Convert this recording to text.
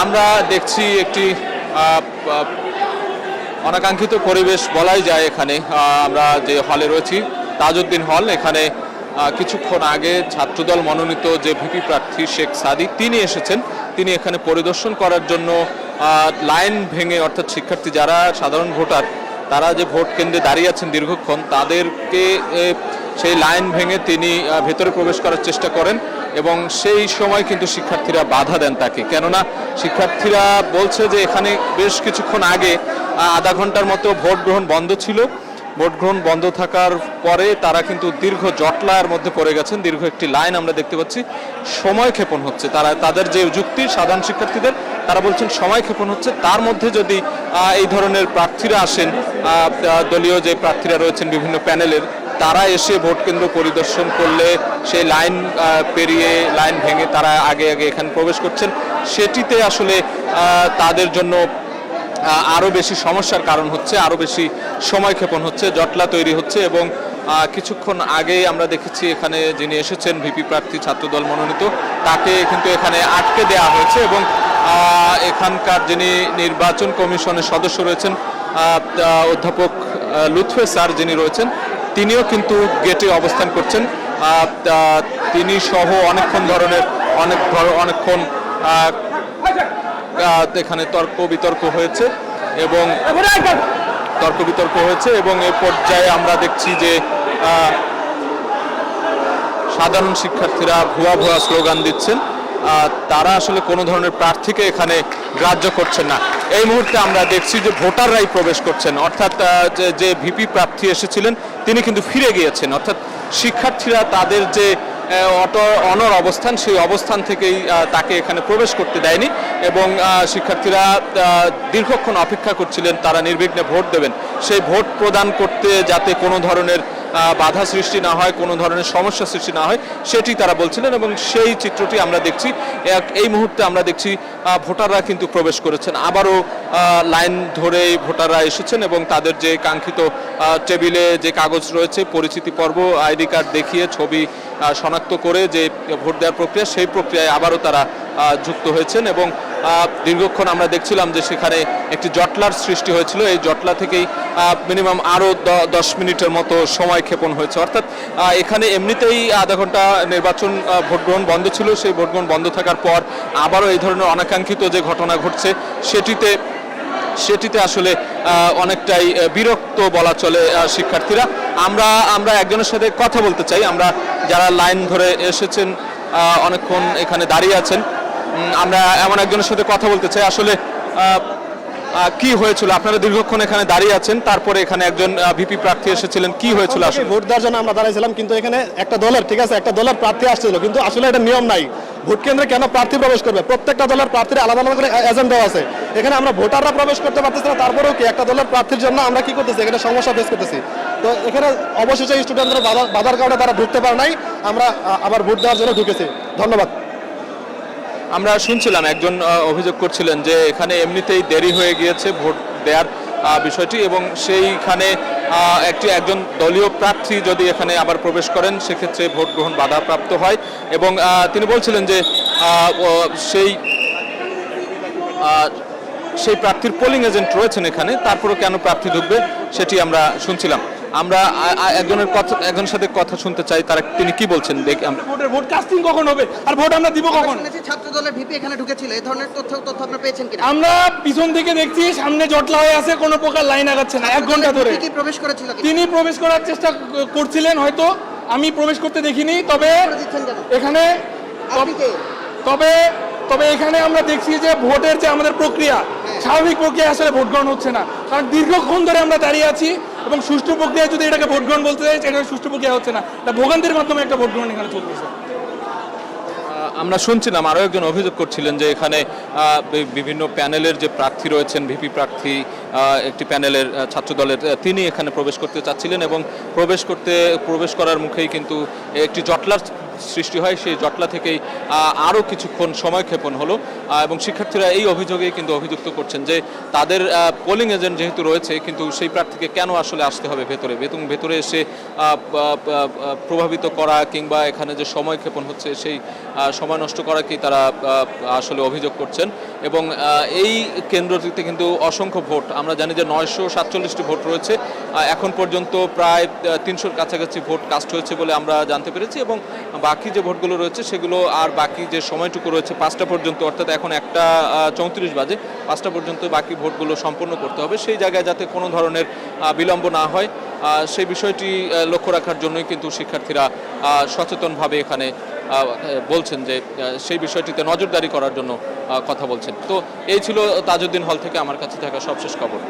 আমরা দেখছি একটি অনাকাঙ্ক্ষিত পরিবেশ বলাই যায় এখানে। আমরা যে হলে রয়েছি তাজউদ্দিন হল, এখানে কিছুক্ষণ আগে ছাত্রদল মনোনীত যে ভিপি প্রার্থী শেখ সাদি তিনি এসেছেন। তিনি এখানে পরিদর্শন করার জন্য লাইন ভেঙে, অর্থাৎ শিক্ষার্থী যারা সাধারণ ভোটার তারা যে ভোট কেন্দ্রে দাঁড়িয়ে আছেন দীর্ঘক্ষণ, তাদেরকে সেই লাইন ভেঙে তিনি ভেতরে প্রবেশ করার চেষ্টা করেন এবং সেই সময় কিন্তু শিক্ষার্থীরা বাধা দেন তাকে। কেননা শিক্ষার্থীরা বলছে যে এখানে বেশ কিছুক্ষণ আগে আধা ঘন্টার মতো ভোট গ্রহণ বন্ধ ছিল। ভোট গ্রহণ বন্ধ থাকার পরে তারা কিন্তু দীর্ঘ জটলার মধ্যে পড়ে গেছেন। দীর্ঘ একটি লাইন আমরা দেখতে পাচ্ছি, সময় ক্ষেপণ হচ্ছে। তাদের যে যুক্তি সাধারণ শিক্ষার্থীদের, তারা বলছেন সময় ক্ষেপণ হচ্ছে। তার মধ্যে যদি এই ধরনের প্রার্থীরা আসেন, দলীয় যে প্রার্থীরা রয়েছেন বিভিন্ন প্যানেলের, তারা এসে ভোট কেন্দ্র পরিদর্শন করলে সেই লাইন পেরিয়ে, লাইন ভেঙে তারা আগে আগে এখানে প্রবেশ করছেন, সেটিতে আসলে তাদের জন্য আরও বেশি সমস্যার কারণ হচ্ছে, আরও বেশি সময় ক্ষেপণ হচ্ছে, জটলা তৈরি হচ্ছে। এবং কিছুক্ষণ আগে আমরা দেখেছি এখানে যিনি এসেছেন ভিপি প্রার্থী ছাত্রদল মনোনীত, তাকে কিন্তু এখানে আটকে দেওয়া হয়েছে। এবং এখানকার যিনি নির্বাচন কমিশনের সদস্য রয়েছেন অধ্যাপক লুৎফে স্যার যিনি রয়েছেন, তিনিও কিন্তু গেটে অবস্থান করছেন। তিনি সহ অনেকক্ষণ এখানে তর্ক বিতর্ক হয়েছে এবং এ পর্যায়ে আমরা দেখছি যে সাধারণ শিক্ষার্থীরা ভুয়া স্লোগান দিচ্ছেন। তারা আসলে কোনো ধরনের প্রার্থীকে এখানে গ্রাহ্য করছেন না। এই মুহূর্তে আমরা দেখছি যে ভোটাররাই প্রবেশ করছেন, অর্থাৎ যে ভিপি প্রার্থী এসেছিলেন তিনি কিন্তু ফিরে গিয়েছেন। অর্থাৎ শিক্ষার্থীরা তাদের যে অনড় অবস্থান, সেই অবস্থান থেকেই তাকে এখানে প্রবেশ করতে দেয়নি এবং শিক্ষার্থীরা দীর্ঘক্ষণ অপেক্ষা করছিলেন তারা নির্বিঘ্নে ভোট দেবেন। সেই ভোট প্রদান করতে যাতে কোনো ধরনের বাধা সৃষ্টি না হয়, কোনো ধরনের সমস্যা সৃষ্টি না হয়, সেটি তারা বলছিলেন এবং সেই চিত্রটি আমরা দেখছি। এই মুহূর্তে আমরা দেখছি ভোটাররা কিন্তু প্রবেশ করেছেন, আবারও লাইন ধরে ভোটাররা এসেছেন এবং তাদের যে কাঙ্ক্ষিত টেবিলে যে কাগজ রয়েছে, পরিচিতি পর্ব, আইডি কার্ড দেখিয়ে ছবি শনাক্ত করে যে ভোট দেওয়ার প্রক্রিয়া, সেই প্রক্রিয়ায় আবারও তারা যুক্ত হয়েছেন। এবং দীর্ঘক্ষণ আমরা দেখছিলাম যে সেখানে একটি জটলার সৃষ্টি হয়েছিল। এই জটলা থেকেই মিনিমাম আরও 10 মিনিটের মতো সময় ক্ষেপণ হয়েছে। অর্থাৎ এখানে এমনিতেই আধা ঘন্টা নির্বাচন ভোট গ্রহণ বন্ধ ছিল, সেই ভোট গ্রহণ বন্ধ থাকার পর আবারও এই ধরনের অনাকাঙ্ক্ষিত যে ঘটনা ঘটছে, সেটিতে আসলে অনেকটাই বিরক্ত বলা চলে শিক্ষার্থীরা। আমরা একজনের সাথে কথা বলতে চাই। আমরা যারা লাইন ধরে এসেছেন, অনেকক্ষণ এখানে দাঁড়িয়ে আছেন, আমরা এমন একজনের সাথে কথা বলতে চাই। আসলে কি হয়েছিল? আপনারা দীর্ঘক্ষণ এখানে দাঁড়িয়ে আছেন, তারপরে এখানে একজন ভিপি প্রার্থী এসেছিলেন, কি হয়েছিল? আসলে ভোট দেওয়ার জন্য আমরা দাঁড়িয়েছিলাম, কিন্তু এখানে একটা দলের, ঠিক আছে, একটা দলের প্রার্থী আসছিল, কিন্তু আসলে এটা নিয়ম নাই। ভোট কেন্দ্রে কেন প্রার্থী প্রবেশ করবে? প্রত্যেকটা দলের প্রার্থীর আলাদা আলাদা করে এজেন্ডাও আছে। এখানে আমরা ভোটাররা প্রবেশ করতে পারতেছি না, তারপরেও কি একটা দলের প্রার্থীর জন্য আমরা কি করতেছি, এখানে সমস্যা ফেস করতেছি। তো এখানে অবশেষে স্টুডেন্টরা বাধার কারণে তারা ঢুকতে পারে নাই, আমরা আবার ভোট দেওয়ার জন্য ঢুকেছি। ধন্যবাদ। আমরা শুনছিলাম একজন অভিযোগ করছিলেন যে এখানে এমনিতেই দেরি হয়ে গিয়েছে ভোট দেওয়ার বিষয়টি, এবং সেইখানে একজন দলীয় প্রার্থী যদি এখানে আবার প্রবেশ করেন, সেক্ষেত্রে ভোট গ্রহণ বাধাপ্রাপ্ত হয়। এবং তিনি বলছিলেন যে সেই প্রার্থীর পোলিং এজেন্ট রয়েছেন এখানে, তারপরে কেন প্রার্থী ঢুকবে সেটি আমরা শুনছিলাম। আমরা একজনের সাথে কথা শুনতে চাই, তিনি কি বলছেন দেখি। আমরা ভোট কাস্টিং কখন হবে আর ভোট আমরা দিব কখন? ছাত্র দলের ভিপি এখানে ঢুকেছিল, এই ধরনের তথ্য আপনারা পেয়েছেন কিনা? আমরা পিছন থেকে দেখছি সামনে জটলা হয়ে আছে, কোনো প্রকার লাইন আগাচ্ছে না 1 ঘন্টা ধরে। কি প্রবেশ করেছিল? তিনি প্রবেশ করার চেষ্টা করছিলেন, হয়তো আমি প্রবেশ করতে দেখিনি। তবে এখানে তবে এখানে আমরা দেখছি যে ভোটের যে আমাদের প্রক্রিয়া, স্বাভাবিক প্রক্রিয়া আসলে ভোট গ্রহণ হচ্ছে না, কারণ দীর্ঘক্ষণ ধরে আমরা দাঁড়িয়ে আছি এবং সুষ্ঠু প্রক্রিয়ায় যদি এটাকে ভোট গ্রহণ বলতে চাই, এটা সুষ্ঠু প্রক্রিয়া হচ্ছে না, এটা ভোগান্তির মাধ্যমে একটা ভোট গ্রহণ এখানে চলতেছে। আমরা শুনছিলাম আরও একজন অভিযোগ করছিলেন যে এখানে বিভিন্ন প্যানেলের যে প্রার্থী রয়েছেন, ভিপি প্রার্থী একটি প্যানেলের ছাত্রদলের, তিনি এখানে প্রবেশ করতে চাচ্ছিলেন এবং প্রবেশ করার মুখেই কিন্তু একটি জটলার সৃষ্টি হয়। সেই জটলা থেকেই আরও কিছুক্ষণ সময় ক্ষেপণ হলো এবং শিক্ষার্থীরা এই অভিযোগেই কিন্তু অভিযুক্ত করছেন যে তাদের পোলিং এজেন্ট যেহেতু রয়েছে, কিন্তু সেই প্রার্থীকে কেন আসলে আসতে হবে ভেতরে এসে প্রভাবিত করা কিংবা এখানে যে সময় ক্ষেপণ হচ্ছে সেই সময় নষ্ট করাকেই তারা আসলে অভিযোগ করছেন। এবং এই কেন্দ্রটিতে কিন্তু অসংখ্য ভোট, আমরা জানি যে 947টি ভোট রয়েছে, এখন পর্যন্ত প্রায় 300-র কাছাকাছি ভোট কাস্ট হয়েছে বলে আমরা জানতে পেরেছি, এবং বাকি যে ভোটগুলো রয়েছে সেগুলো আর বাকি যে সময়টুকু রয়েছে 5টা পর্যন্ত, অর্থাৎ এখন 1:34 বাজে, 5টা পর্যন্ত বাকি ভোটগুলো সম্পন্ন করতে হবে। সেই জায়গায় যাতে কোনো ধরনের বিলম্ব না হয় সেই বিষয়টি লক্ষ্য রাখার জন্যই কিন্তু শিক্ষার্থীরা সচেতনভাবে এখানে বলছেন যে সেই বিষয়টিতে নজরদারি করার জন্য কথা বলছেন। তো এই ছিল তাজউদ্দিন হল থেকে আমার কাছে থাকা সবশেষ খবর।